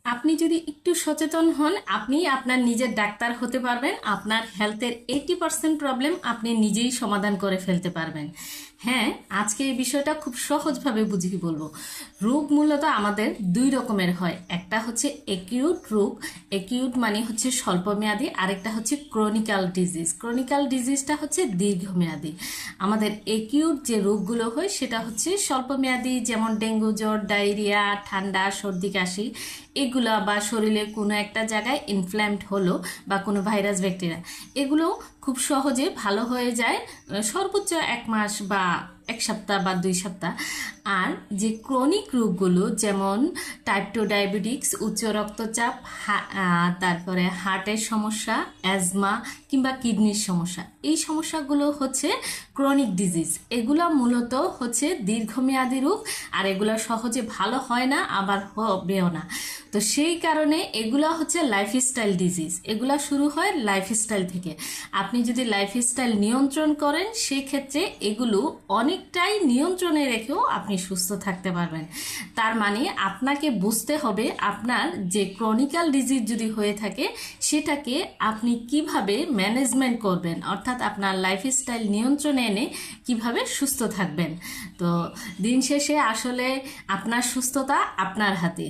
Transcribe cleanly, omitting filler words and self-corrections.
আপনি যদি একটু সচেতন হন আপনি আপনার নিজের ডাক্তার হতে পারবেন। আপনার হেলথের 80% প্রবলেম আপনি নিজেই সমাধান করে ফেলতে পারবেন। হ্যাঁ, আজকে এই বিষয়টা খুব সহজভাবে বুঝিয়ে বলবো। রোগ মূলত আমাদের দুই রকমের হয়, একটা হচ্ছে একিউট রোগ। একিউট মানে হচ্ছে স্বল্পমেয়াদী, আরেকটা হচ্ছে ক্রনিক্যাল ডিজিজ। ক্রনিক্যাল ডিজিজটা হচ্ছে দীর্ঘমেয়াদী। আমাদের একিউট যে রোগগুলো হয় সেটা হচ্ছে স্বল্পমেয়াদী, যেমন ডেঙ্গু জ্বর, ডায়রিয়া, ঠান্ডা, সর্দি কাশি, এগুলো বা শরীরে কোনো একটা জায়গায় ইনফ্ল্যামড হলো বা কোনো ভাইরাস ব্যাকটেরিয়া, এগুলো খুব সহজে ভালো হয়ে যায় সর্বোচ্চ 1 মাস বা 1 সপ্তাহ বা 2 সপ্তাহ। আর যে ক্রনিক রোগগুলো যেমন টাইপ 2 ডায়াবেটিক্স, উচ্চ রক্তচাপ, তারপরে হার্টের সমস্যা, অ্যাজমা কিংবা কিডনির সমস্যা, এই সমস্যাগুলো হচ্ছে ক্রনিক ডিজিজ। এগুলো মূলত হচ্ছে দীর্ঘমেয়াদী রোগ, আর এগুলো সহজে ভালো হয় না, আবার হবেও না। তো সেই কারণে এগুলো হচ্ছে লাইফস্টাইল ডিজিজ। এগুলো শুরু হয় লাইফস্টাইল থেকে। আপনি যদি লাইফস্টাইল নিয়ন্ত্রণ করেন সেক্ষেত্রে এগুলো অনেকটাই নিয়ন্ত্রণে রেখেও আপনি সুস্থ থাকতে পারবেন। তার মানে আপনাকে বুঝতে হবে আপনার যে ক্রনিক্যাল ডিজিজ যদি হয়ে থাকে সেটাকে আপনি কিভাবে ম্যানেজমেন্ট করবেন, অর্থাৎ আপনার লাইফস্টাইল নিয়ন্ত্রণে এনে কিভাবে সুস্থ থাকবেন। তো দিন শেষে আসলে আপনার সুস্থতা আপনার হাতে।